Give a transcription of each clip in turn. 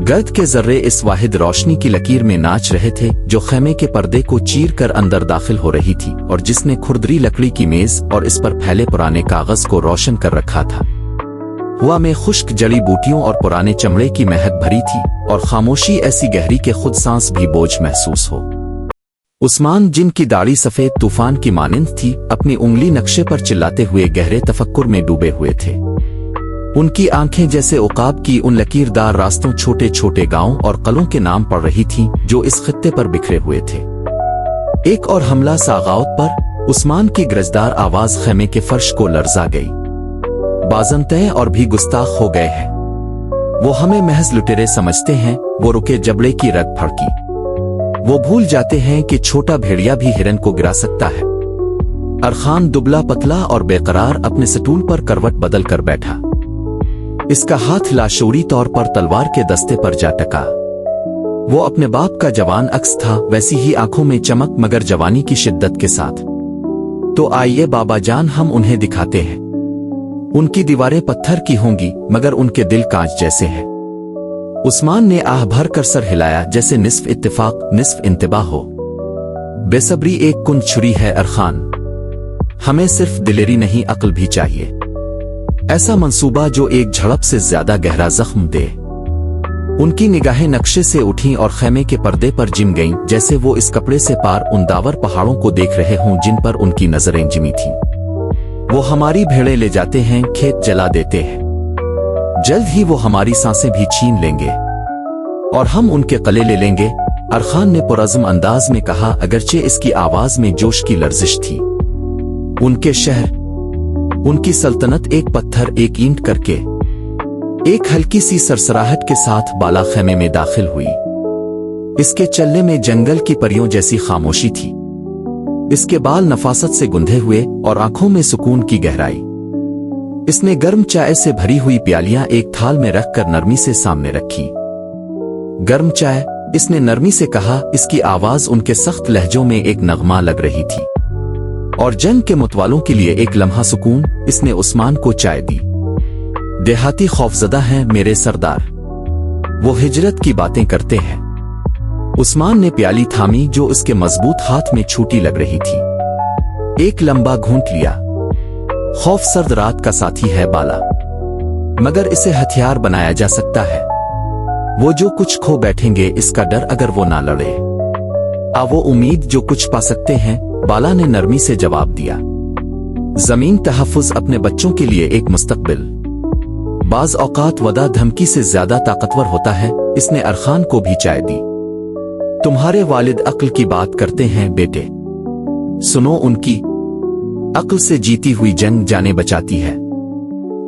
गर्द के जर्रे इस वाहिद रोशनी की लकीर में नाच रहे थे जो खेमे के पर्दे को चीर कर अंदर दाखिल हो रही थी और जिसने खुरदरी लकड़ी की मेज और इस पर फैले पुराने कागज को रोशन कर रखा था। हवा में खुश्क जड़ी बूटियों और पुराने चमड़े की महक भरी थी और खामोशी ऐसी गहरी कि खुद सांस भी बोझ महसूस हो। उस्मान, जिनकी दाढ़ी सफेद तूफान की मानिंद थी, अपनी उंगली नक्शे पर चिल्लाते हुए गहरे तफक्कुर में डूबे हुए थे। उनकी आंखें जैसे उकाब की उन लकीरदार रास्तों, छोटे छोटे गांवों और कलों के नाम पढ़ रही थीं जो इस खित्ते पर बिखरे हुए थे। एक और हमला सागावत पर उस्मान की गरजदार आवाज खेमे के फर्श को लर्जा गई। बाज़ंतए और भी गुस्ताख हो गए हैं, वो हमें महज लुटेरे समझते हैं। वो रुके, जबड़े की रग फड़की। वो भूल जाते हैं कि छोटा भेड़िया भी हिरन को गिरा सकता है। अरखान दुबला पतला और बेकरार अपने स्टूल पर करवट बदल कर बैठा। इसका हाथ लाशऊरी तौर पर तलवार के दस्ते पर जा टका। वो अपने बाप का जवान अक्स था, वैसी ही आंखों में चमक, मगर जवानी की शिद्दत के साथ। तो आइए बाबा जान, हम उन्हें दिखाते हैं। उनकी दीवारें पत्थर की होंगी मगर उनके दिल कांच जैसे हैं। उस्मान ने आह भर कर सर हिलाया, जैसे निस्फ इत्तेफाक निस्फ इंतबाह हो। बेसब्री एक कुंद छुरी है अरखान, हमें सिर्फ दिलेरी नहीं अक्ल भी चाहिए। ऐसा मंसूबा जो एक झड़प से ज्यादा गहरा जख्म दे। उनकी निगाहें नक्शे से उठीं और खेमे के पर्दे पर जिम गईं, जैसे वो इस कपड़े से पार उन दावर पहाड़ों को देख रहे हों जिन पर उनकी नजरें जिमी थीं। वो हमारी भेड़ें ले जाते हैं, खेत जला देते हैं, जल्द ही वो हमारी सांसें भी छीन लेंगे और हम उनके कले ले लेंगे। अरखान ने पुरज़्म अंदाज में कहा, अगरचे इसकी आवाज में जोश की लर्जिश थी। उनके शहर, उनकी सल्तनत एक पत्थर एक ईंट करके एक हल्की सी सरसराहट के साथ बाला खेमे में दाखिल हुई। इसके चलने में जंगल की परियों जैसी खामोशी थी। इसके बाल नफासत से गुंधे हुए और आंखों में सुकून की गहराई। इसने गर्म चाय से भरी हुई प्यालियां एक थाल में रखकर नरमी से सामने रखी। गर्म चाय, इसने नरमी से कहा। इसकी आवाज उनके सख्त लहजों में एक नगमा लग रही थी। और जंग के मुतवालों के लिए एक लम्हा सुकून। इसने उस्मान को चाय दी। देहाती खौफजदा हैं मेरे सरदार, वो हिजरत की बातें करते हैं। उस्मान ने प्याली थामी जो इसके मजबूत हाथ में छूटी लग रही थी। एक लंबा घूंट लिया। खौफ सर्द रात का साथी है बाला, मगर इसे हथियार बनाया जा सकता है। वो जो कुछ खो बैठेंगे इसका डर अगर वो ना लड़े। वो उम्मीद जो कुछ पा सकते हैं, बाला ने नरमी से जवाब दिया। जमीन तहफ़्फ़ुज़ अपने बच्चों के लिए एक मुस्तक़बिल। बाज़ औक़ात वदा धमकी से ज्यादा ताकतवर होता है। इसने अरखान को भी चाय दी। तुम्हारे वालिद अक्ल की बात करते हैं बेटे, सुनो उनकी। अक्ल से जीती हुई जंग जाने बचाती है।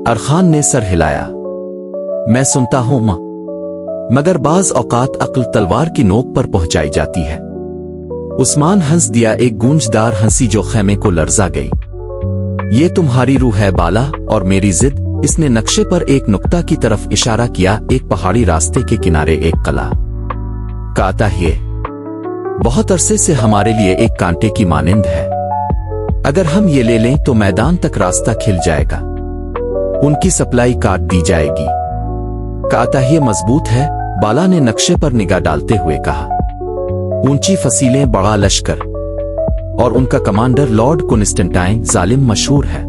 अरखान ने सर हिलाया। मैं सुनता हूं मां, मगर बाज़ औक़ात अक्ल तलवार की नोक पर पहुंचाई जाती है। उस्मान हंस दिया, एक गूंजदार हंसी जो खेमे को लर्जा गई। ये तुम्हारी रूह है बाला और मेरी जिद। इसने नक्शे पर एक नुक्ता की तरफ इशारा किया। एक पहाड़ी रास्ते के किनारे एक कला। काता ये बहुत अरसे से हमारे लिए एक कांटे की मानिंद है। अगर हम ये ले लें तो मैदान तक रास्ता खिल जाएगा। उनकी सप्लाई काट दी जाएगी। काता ये मजबूत है, बाला ने नक्शे पर निगाह डालते हुए कहा। ऊंची फसीलें, बड़ा लश्कर और उनका कमांडर लॉर्ड कॉन्स्टेंटाइन जालिम मशहूर है।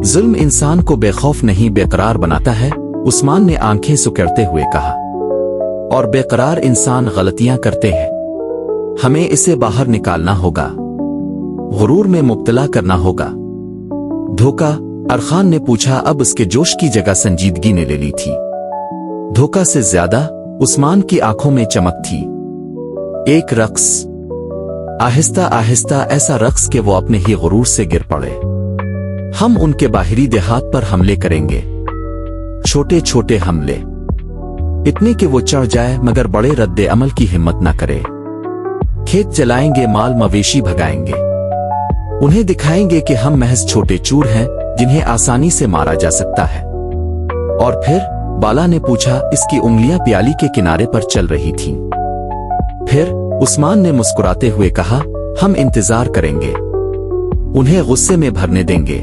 जुल्म इंसान को बेखौफ नहीं बेकरार बनाता है, उस्मान ने आंखें सुकड़ते हुए कहा। और बेकरार इंसान गलतियां करते हैं, हमें इसे बाहर निकालना होगा, गुरूर में मुब्तला करना होगा। धोखा? अरखान ने पूछा। अब उसके जोश की जगह संजीदगी ने ले ली थी। धोखा से ज्यादा उस्मान की आंखों में चमक थी। एक रक्स, आहिस्ता आहिस्ता ऐसा रक्स कि वो अपने ही गुरूर से गिर पड़े। हम उनके बाहरी देहात पर हमले करेंगे, छोटे छोटे हमले, इतने कि वो चढ़ जाए मगर बड़े रद्दे अमल की हिम्मत ना करे। खेत जलाएंगे, माल मवेशी भगाएंगे, उन्हें दिखाएंगे कि हम महज छोटे चूर हैं जिन्हें आसानी से मारा जा सकता है। और फिर? बाला ने पूछा। इसकी उंगलियां प्याली के किनारे पर चल रही थीं। फिर? उस्मान ने मुस्कुराते हुए कहा। हम इंतजार करेंगे, उन्हें गुस्से में भरने देंगे,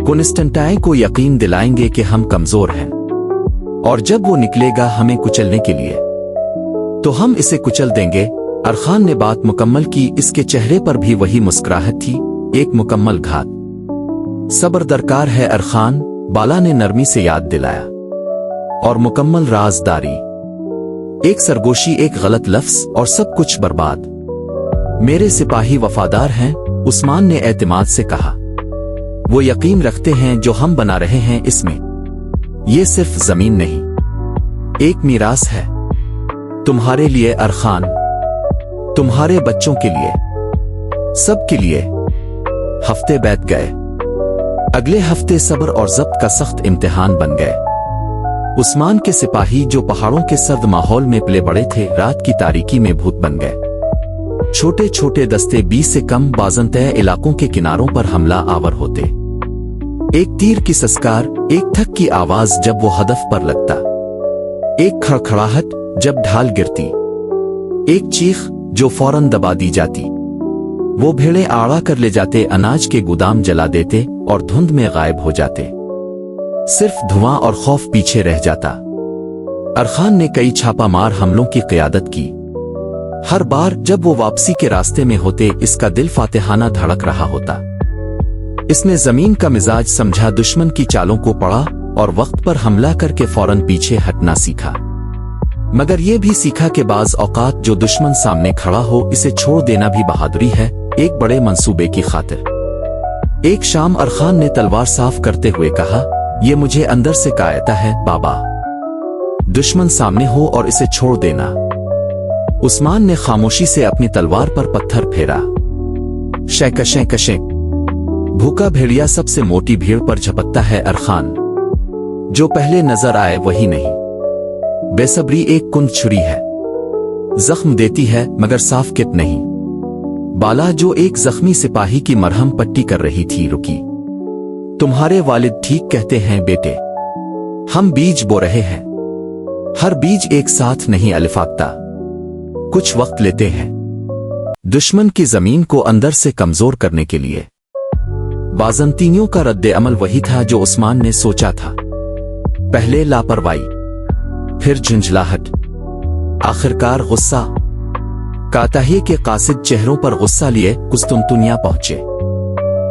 कॉन्स्टेंटाइन को यकीन दिलाएंगे कि हम कमजोर हैं, और जब वो निकलेगा हमें कुचलने के लिए तो हम इसे कुचल देंगे। अरखान ने बात मुकम्मल की। इसके चेहरे पर भी वही मुस्कुराहट थी, एक मुकम्मल घात। सब्र दरकार है अरखान, बाला ने नरमी से याद दिलाया। और मुकम्मल राजदारी। एक सरगोशी, एक गलत लफ्ज और सब कुछ बर्बाद। मेरे सिपाही वफादार हैं, उस्मान ने एतमाद से कहा। वो यकीन रखते हैं जो हम बना रहे हैं इसमें। ये सिर्फ जमीन नहीं, एक मीरास है तुम्हारे लिए अरखान, तुम्हारे बच्चों के लिए, सबके लिए। हफ्ते बीत गए। अगले हफ्ते सब्र और ज़ब्त का सख्त इम्तिहान बन गए। उस्मान के सिपाही जो पहाड़ों के सर्द माहौल में पले बड़े थे, रात की तारीकी में भूत बन गए। छोटे छोटे दस्ते 20 से कम बाज़ंतह इलाकों के किनारों पर हमला आवर होते। एक तीर की सस्कार, एक थक की आवाज जब वो हदफ पर लगता, एक खड़खड़ाहट जब ढाल गिरती, एक चीख जो फौरन दबा दी जाती। वो भेड़े आड़ा कर ले जाते, अनाज के गोदाम जला देते और धुंध में गायब हो जाते। सिर्फ धुआं और खौफ पीछे रह जाता। अरखान ने कई छापामार हमलों की क़यादत की। हर बार जब वो वापसी के रास्ते में होते, इसका दिल फातिहाना धड़क रहा होता। इसने जमीन का मिजाज समझा, दुश्मन की चालों को पढ़ा और वक्त पर हमला करके फौरन पीछे हटना सीखा। मगर ये भी सीखा कि बाज औकात जो दुश्मन सामने खड़ा हो, इसे छोड़ देना भी बहादुरी है, एक बड़े मंसूबे की खातिर। एक शाम अरखान ने तलवार साफ करते हुए कहा, यह मुझे अंदर से कायता है बाबा, दुश्मन सामने हो और इसे छोड़ देना। उस्मान ने खामोशी से अपनी तलवार पर पत्थर फेरा। Shake shake shake. भूखा भेड़िया सबसे मोटी भीड़ पर झपकता है अरखान। जो पहले नजर आए वही नहीं। बेसब्री एक कुंद छुरी है, जख्म देती है मगर साफ किट नहीं। बाला जो एक जख्मी सिपाही की मरहम पट्टी कर रही थी, रुकी। तुम्हारे वालिद ठीक कहते हैं बेटे, हम बीज बो रहे हैं। हर बीज एक साथ नहीं अलिफाकता, कुछ वक्त लेते हैं दुश्मन की जमीन को अंदर से कमजोर करने के लिए। बाज़ंतीनियों का रद्दे अमल वही था जो उस्मान ने सोचा था। पहले लापरवाही, फिर झुंझलाहट, आखिरकार गुस्सा। काताही के कासिद चेहरों पर गुस्सा लिए कुस्तुनतुनिया पहुंचे।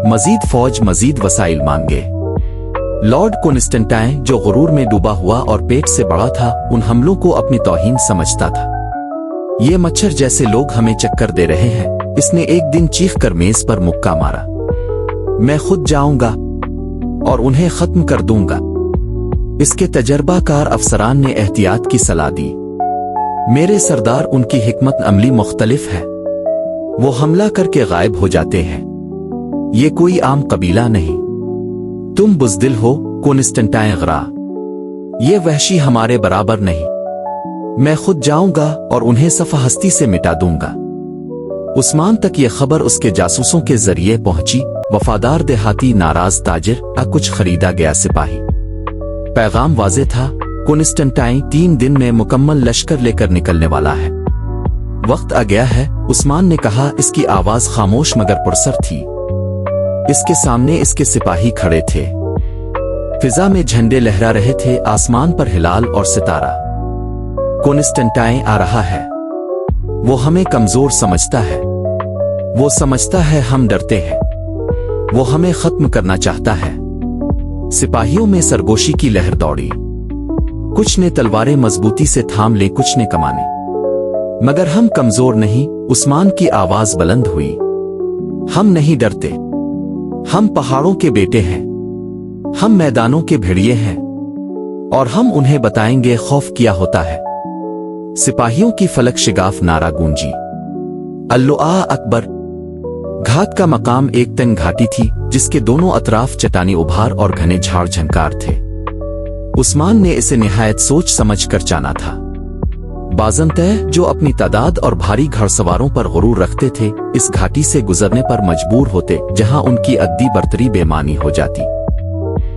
मजीद फौज, मजीद वसाइल मांगे। लॉर्ड कॉन्स्टेंटाइन जो गुरूर में डूबा हुआ और पेट से बड़ा था, उन हमलों को अपनी तौहीन समझता था। ये मच्छर जैसे लोग हमें चक्कर दे रहे हैं, इसने एक दिन चीख कर मेज पर मुक्का मारा। मैं खुद जाऊंगा और उन्हें खत्म कर दूंगा। इसके तजर्बाकार अफसरान ने एहतियात की सलाह दी। मेरे सरदार, उनकी हिकमत अमली मुख्तलिफ है। वो हमला करके गायब हो जाते हैं। ये कोई आम कबीला नहीं। तुम बुज़दिल हो कॉन्स्टेंटाइन गरा, ये वहशी हमारे बराबर नहीं। मैं खुद जाऊंगा और उन्हें सफ़ा हस्ती से मिटा दूंगा। उस्मान तक ये खबर उसके जासूसों के जरिए पहुंची। वफादार देहाती, नाराज ताजिर, कुछ खरीदा गया सिपाही। पैगाम वाज़े था, कॉन्स्टेंटाइन 3 दिन में मुकम्मल लश्कर लेकर निकलने वाला है। वक्त आ गया है, उस्मान ने कहा। इसकी आवाज खामोश मगर पुरसर थी। इसके सामने इसके सिपाही खड़े थे। फिजा में झंडे लहरा रहे थे, आसमान पर हिलाल और सितारा। कॉन्स्टेंटाइन आ रहा है। वो हमें कमजोर समझता है। वो समझता है हम डरते हैं। वो हमें खत्म करना चाहता है। सिपाहियों में सरगोशी की लहर दौड़ी। कुछ ने तलवारें मजबूती से थाम ले, कुछ ने कमाने। मगर हम कमजोर नहीं। उस्मान की आवाज बुलंद हुई। हम नहीं डरते। हम पहाड़ों के बेटे हैं। हम मैदानों के भेड़िए हैं और हम उन्हें बताएंगे खौफ क्या होता है। सिपाहियों की फलक शिगाफ नारा गूंजी। अल्लाह अकबर। घाट का मकाम एक तंग घाटी थी जिसके दोनों अतराफ चट्टानी उभार और घने झाड़ झंकार थे। उस्मान ने इसे निहायत सोच समझ कर जाना था। बाज़ंतह जो अपनी तादाद और भारी घड़सवारों पर गुरूर रखते थे, इस घाटी से गुजरने पर मजबूर होते जहां उनकी अद्दी बर्तरी बेमानी हो जाती।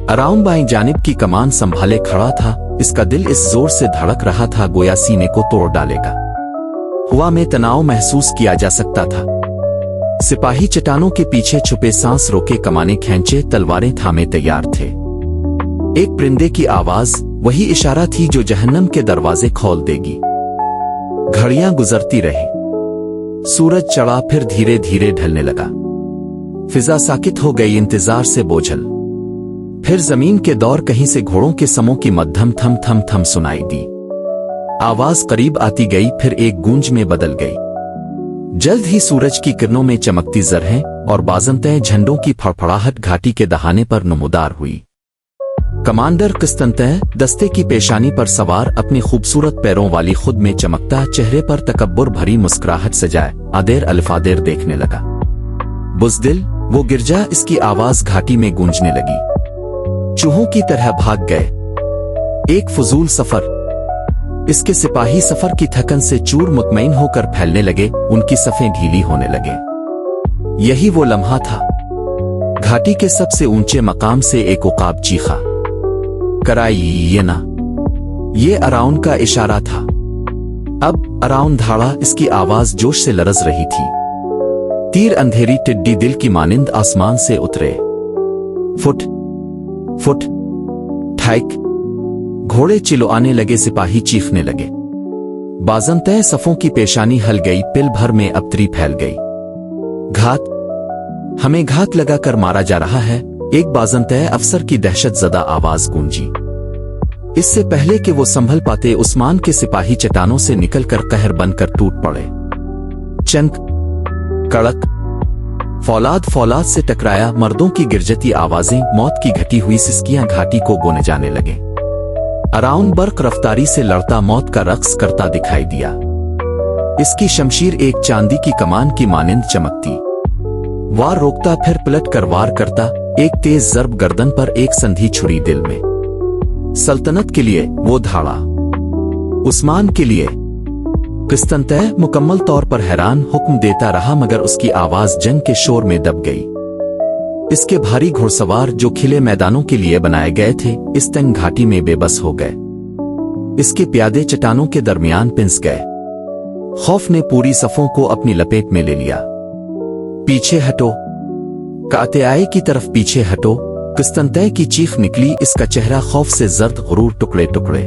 अराउंड बाईं जानिब की कमान संभाले खड़ा था। इसका दिल इस जोर से धड़क रहा था गोया सीने को तोड़ डालेगा। हवा में तनाव महसूस किया जा सकता था। सिपाही चट्टानों के पीछे छुपे, सांस रोके, कमाने खींचे, तलवारें थामे तैयार थे। एक परिंदे की आवाज, वही इशारा थी जो जहन्नम के दरवाजे खोल देगी। घड़ियां गुजरती रही, सूरज चढ़ा फिर धीरे धीरे ढलने लगा। फिजा साकित हो गई, इंतजार से बोझल। फिर जमीन के दौर कहीं से घोड़ों के समों की मध्यम थम थम थम सुनाई दी। आवाज करीब आती गई, फिर एक गूंज में बदल गई। जल्द ही सूरज की किरणों में चमकती जरहें और बाज़ंते झंडों की फड़फड़ाहट घाटी के दहाने पर नमूदार हुई। कमांडर किस्तंतह दस्ते की पेशानी पर सवार अपनी खूबसूरत पैरों वाली खुद में चमकता चेहरे पर तकब्बुर भरी मुस्कुराहट सजाए आदेर अल्फादेर देखने लगा। बुज़दिल, वो गिरजा, इसकी आवाज घाटी में गूंजने लगी। चूहों की तरह भाग गए। एक फजूल सफर। इसके सिपाही सफर की थकन से चूर मुतमईन होकर फैलने लगे, उनकी सफ़ें ढीली होने लगे। यही वो लम्हा था। घाटी के सबसे ऊंचे मकाम से एक उकाब चीखा, कराइए ना। ये अराउन का इशारा था। अब अराउन धाड़ा, इसकी आवाज जोश से लरज रही थी। तीर अंधेरी टिड्डी दिल की मानिंद आसमान से उतरे। फुट फुट ठाइक। घोड़े चिल्लाने लगे, सिपाही चीखने लगे। बाज़ंते सफों की पेशानी हल गई, पिल भर में अबतरी फैल गई। घात, हमें घात लगाकर मारा जा रहा है, एक बाज़ंते अफसर की दहशत जदा आवाज गूंजी। इससे पहले कि वो संभल पाते, उस्मान के सिपाही चट्टानों से निकलकर कहर बनकर टूट पड़े। चंक, कड़क, फौलाद फौलाद से टकराया। मर्दों की गिरजती आवाजें, मौत की घटी हुई सिसकियां घाटी को गोने जाने लगे। अराउन बर्क रफ्तारी से लड़ता मौत का रक्स करता दिखाई दिया। इसकी शमशीर एक चांदी की कमान की मानिंद चमकती। वार रोकता, फिर पलट कर वार करता। एक तेज जर्ब गर्दन पर, एक संधी छुरी दिल में। सल्तनत के लिए वो धाड़ा, उस्मान के लिए। किस्तंतह मुकम्मल तौर पर हैरान हुक्म देता रहा, मगर उसकी आवाज जंग के शोर में दब गई। इसके भारी घुड़सवार जो खिले मैदानों के लिए बनाए गए थे, इस तंग घाटी में बेबस हो गए। इसके प्यादे चट्टानों के दरमियान पिंस गए। खौफ ने पूरी सफों को अपनी लपेट में ले लिया। पीछे हटो, कातियाए की तरफ पीछे हटो। किस्तंतह की चीख निकली, इसका चेहरा खौफ से जर्द गुरूर टुकड़े टुकड़े।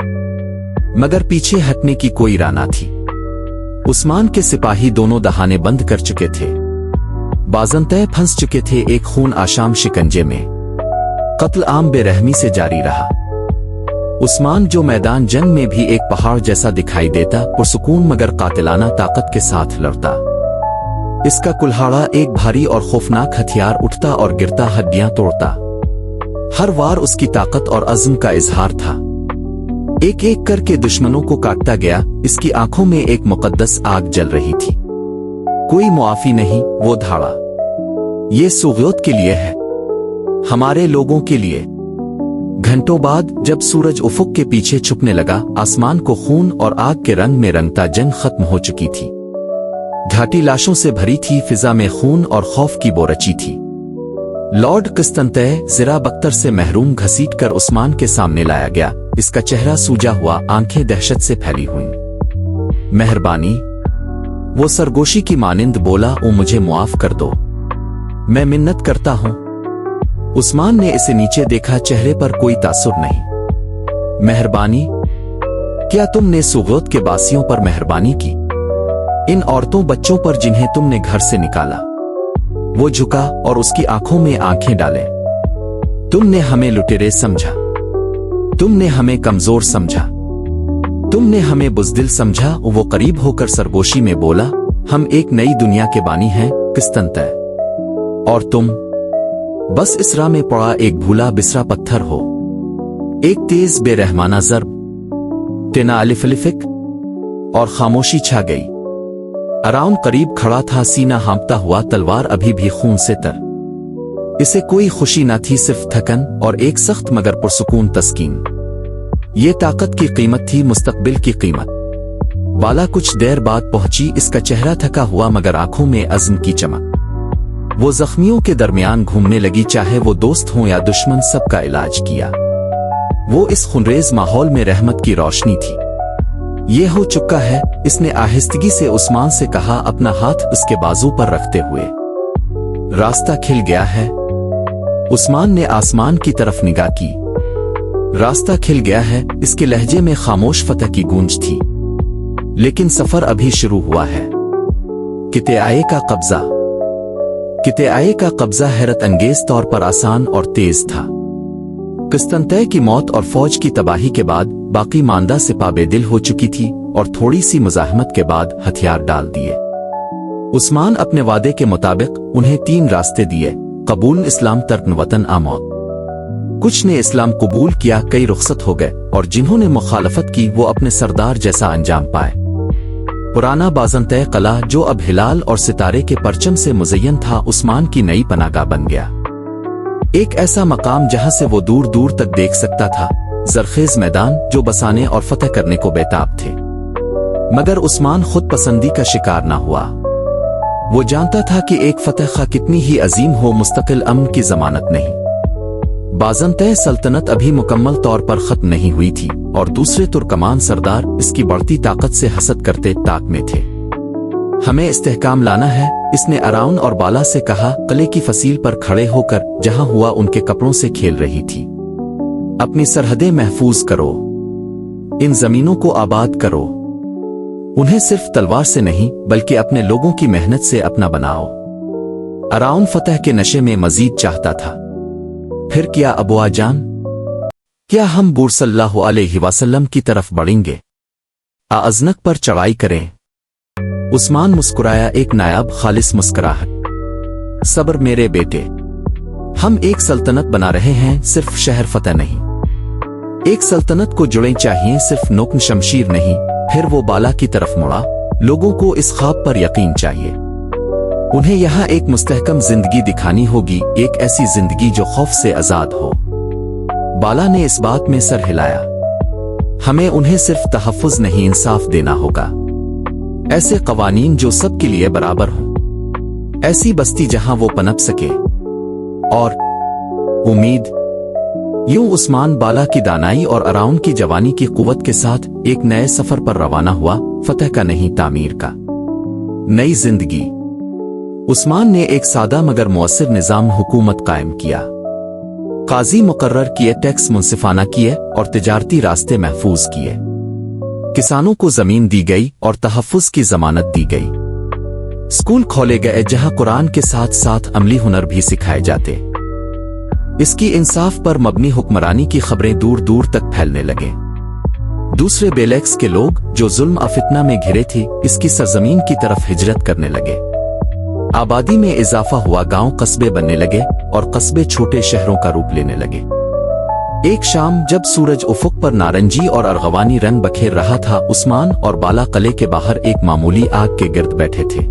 मगर पीछे हटने की कोई राह न थी। उस्मान के सिपाही दोनों दहाने बंद कर चुके थे। बाज़ंते फंस चुके थे एक खून आशाम शिकंजे में। कत्ल आम बेरहमी से जारी रहा। उस्मान जो मैदान जंग में भी एक पहाड़ जैसा दिखाई देता, पुरसुकून मगर कातिलाना ताकत के साथ लड़ता। इसका कुल्हाड़ा एक भारी और खौफनाक हथियार उठता और गिरता, हड्डियां तोड़ता। हर वार उसकी ताकत और अज़्म का इजहार था। एक एक करके दुश्मनों को काटता गया। इसकी आंखों में एक मुकद्दस आग जल रही थी। कोई मुआफी नहीं, वो धाड़ा। ये सुग़योत के लिए है, हमारे लोगों के लिए। घंटों बाद जब सूरज उफुक के पीछे छुपने लगा, आसमान को खून और आग के रंग में रंगता जंग खत्म हो चुकी थी। घाटी लाशों से भरी थी, फिजा में खून और खौफ की बोरची थी। लॉर्ड किस्तंतह ज़रा बख्तर से महरूम घसीट कर उस्मान के सामने लाया गया। इसका चेहरा सूजा हुआ, आंखें दहशत से फैली हुई। मेहरबानी, वो सरगोशी की मानिंद बोला, ओ मुझे मुआफ कर दो, मैं मिन्नत करता हूं। उस्मान ने इसे नीचे देखा, चेहरे पर कोई तासुर नहीं। मेहरबानी, क्या तुमने सुग़योत के बासियों पर मेहरबानी की? इन औरतों बच्चों पर जिन्हें तुमने घर से निकाला? वो झुका और उसकी आंखों में आंखें डाले। तुमने हमें लुटेरे समझा, तुमने हमें कमजोर समझा, तुमने हमें बुज़दिल समझा। वो करीब होकर सरगोशी में बोला, हम एक नई दुनिया के बानी हैं किस्तंतह, और तुम बस इस राह में पड़ा एक भूला बिसरा पत्थर हो। एक तेज बेरहमाना ज़र्ब, टेना अलिफलिफिक, और खामोशी छा गई। अराउन करीब खड़ा था, सीना हाँपता हुआ, तलवार अभी भी खून से तर। इसे कोई खुशी न थी, सिर्फ थकन और एक सख्त मगर पुरसुकून तस्कीन। ये ताकत की कीमत थी, मुस्तकबिल की कीमत। बाला कुछ देर बाद पहुंची, इसका चेहरा थका हुआ मगर आंखों में अज़्म की चमक। वो जख्मियों के दरमियान घूमने लगी, चाहे वो दोस्त हों या दुश्मन, सबका इलाज किया। वो इस खुनरेज माहौल में रहमत की रोशनी थी। ये हो चुका है, इसने आहिस्तगी से उस्मान से कहा, अपना हाथ उसके बाजू पर रखते हुए। रास्ता खिल गया है। उस्मान ने आसमान की तरफ निगाह की। रास्ता खिल गया है, इसके लहजे में खामोश फतह की गूंज थी। लेकिन सफर अभी शुरू हुआ है। कितेआए का कब्जा। कितेआए का कब्जा हैरत अंगेज तौर पर आसान और तेज था। किस्तंतै की मौत और फौज की तबाही के बाद बाकी मानदा सिपा बेदिल हो चुकी थी और थोड़ी सी मुजाहमत के बाद हथियार डाल दिए। उस्मान अपने वादे के मुताबिक उन्हें 3 रास्ते दिए: कबूल इस्लाम, तर्क वतन, आमौत। कुछ ने इस्लाम कबूल किया, कई रुखसत हो गए, और जिन्होंने मुखालफत की वो अपने सरदार जैसा अंजाम पाए। पुराना बाज़ंतै कला, जो अब हिलाल और सितारे के परचम से मुज़य्यन था, उस्मान की नई पनाहगाह बन गया। एक ऐसा मकाम जहां से वो दूर दूर तक देख सकता था, जरखेज मैदान जो बसाने और फतह करने को बेताब थे। मगर उस्मान खुद पसंदी का शिकार ना हुआ। वो जानता था कि एक फतह खा कितनी ही अजीम हो, मुस्तकिल अमन की जमानत नहीं। बाज़ंतै सल्तनत अभी मुकम्मल तौर पर खत्म नहीं हुई थी और दूसरे तुर्कमान सरदार इसकी बढ़ती ताकत से हसद करते ताक में थे। हमें इस्तेहकाम लाना है, इसने अराउन और बाला से कहा, किले की फसील पर खड़े होकर जहां हुआ उनके कपड़ों से खेल रही थी। अपनी सरहदें महफूज करो, इन जमीनों को आबाद करो। उन्हें सिर्फ तलवार से नहीं बल्कि अपने लोगों की मेहनत से अपना बनाओ। अराउन फतह के नशे में मजीद चाहता था। फिर क्या अबुआ जान, क्या हम बूर सल्लल्लाहु अलैहि वसल्लम की तरफ बढ़ेंगे? अज़नक पर चढ़ाई करें। उस्मान मुस्कुराया, एक नायाब खालिस मुस्कुराहट। सब्र मेरे बेटे, हम एक सल्तनत बना रहे हैं, सिर्फ शहर फतह नहीं। एक सल्तनत को जुड़े चाहिए, सिर्फ नोक शमशीर नहीं। फिर वो बाला की तरफ मुड़ा। लोगों को इस ख्वाब पर यकीन चाहिए। उन्हें यहाँ एक मुस्तहकम जिंदगी दिखानी होगी, एक ऐसी जिंदगी जो खौफ से आजाद हो। बाला ने इस बात में सर हिलाया। हमें उन्हें सिर्फ तहफ़्फ़ुज़ नहीं, इंसाफ देना होगा। ऐसे कवानीन जो सबके लिए बराबर हों, ऐसी बस्ती जहां वो पनप सके। और उम्मीद। यूं उस्मान बाला की दानाई और अराउन की जवानी की कुव्वत के साथ एक नए सफर पर रवाना हुआ, फतह का नहीं, तामीर का। नई जिंदगी। उस्मान ने एक सादा मगर मुअस्सिर निज़ाम हुकूमत कायम किया। काजी मुकर्रर किए, टैक्स मुंसिफाना किए और तिजारती रास्ते महफूज किए। किसानों को जमीन दी गई और तहफ़्फ़ुज़ की जमानत दी गई। स्कूल खोले गए जहां कुरान के साथ साथ अमली हुनर भी सिखाए जाते। इसकी इंसाफ पर मबनी हुक्मरानी की खबरें दूर दूर तक फैलने लगे। दूसरे बेलेक्स के लोग जो जुल्म और फितना में घिरे थे, इसकी सरजमीन की तरफ हिजरत करने लगे। आबादी में इजाफा हुआ, गांव कस्बे बनने लगे और कस्बे छोटे शहरों का रूप लेने लगे। एक शाम जब सूरज उफुक पर नारंगी और अर्गवानी रंग बखेर रहा था, उस्मान और बाला किले के बाहर एक मामूली आग के गिर्द बैठे थे।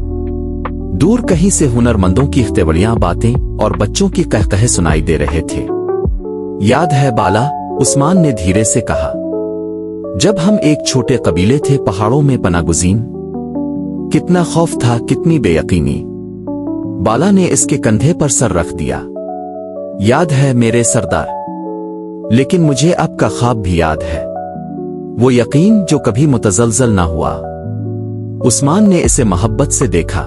दूर कहीं से हुनरमंदों की इख्तियारियां, बातें और बच्चों की कहकहे सुनाई दे रहे थे। याद है बाला, उस्मान ने धीरे से कहा, जब हम एक छोटे कबीले थे पहाड़ों में पनागुज़ीन? कितना खौफ था, कितनी बेयकीनी। बाला ने इसके कंधे पर सर रख दिया। याद है मेरे सरदार, लेकिन मुझे आपका ख्वाब भी याद है, वो यकीन जो कभी मुतज़लज़ल ना हुआ। उस्मान ने इसे मोहब्बत से देखा।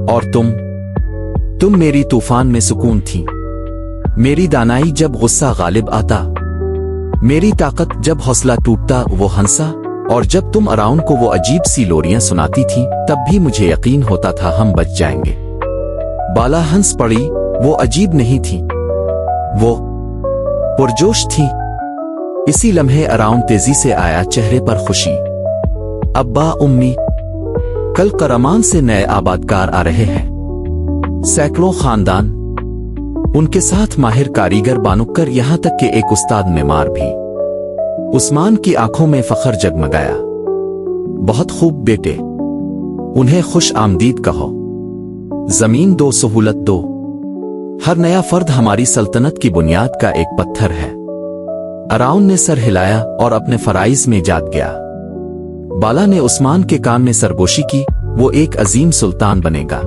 और तुम मेरी तूफान में सुकून थी, मेरी दानाई जब गुस्सा गालिब आता, मेरी ताकत जब हौसला टूटता वो हंसा, और जब तुम अराउन को वो अजीब सी लोरियां सुनाती थी तब भी मुझे यकीन होता था हम बच जाएंगे। बाला हंस पड़ी। वो अजीब नहीं थी, वो पुरजोश थी। इसी लम्हे अराउन तेजी से आया, चेहरे पर खुशी। अब्बा, उम्मी, कल करमान से नए आबादकार आ रहे हैं, सैकड़ों खानदान, उनके साथ माहिर कारीगर, बानुक्कर, यहां तक कि एक उस्ताद मेमार भी। उस्मान की आंखों में फख्र जगमगाया। बहुत खूब बेटे, उन्हें खुश आमदीद कहो। जमीन दो, सहूलत दो। हर नया फर्द हमारी सल्तनत की बुनियाद का एक पत्थर है। अराउन ने सर हिलाया और अपने फराइज में जाग गया। बाला ने उस्मान के कान में सरगोशी की, वो एक अजीम सुल्तान बनेगा।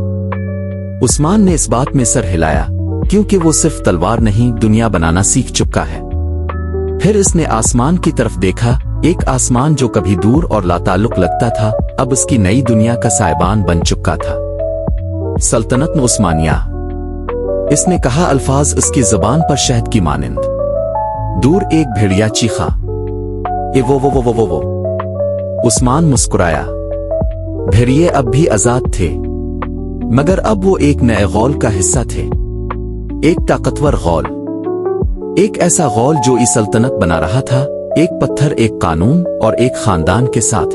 उस्मान ने इस बात में सर हिलाया क्योंकि वो सिर्फ तलवार नहीं, दुनिया बनाना सीख चुका है। फिर इसने आसमान की तरफ देखा, एक आसमान जो कभी दूर और लाताल्लुक लगता था, अब उसकी नई दुनिया का साइबान बन चुका था। सल्तनत उस्मानिया, इसने कहा, अल्फाज उसकी जुबान पर शहद की मानिंद। دور ایک بھیڑیا چیخا، اے وہ۔ عثمان مسکرایا۔ بھیڑیے اب بھی آزاد تھے، مگر اب وہ ایک نئے غول کا حصہ تھے، ایک طاقتور غول، ایک ایسا غول جو سلطنت بنا رہا تھا، ایک پتھر، ایک قانون اور ایک خاندان کے ساتھ۔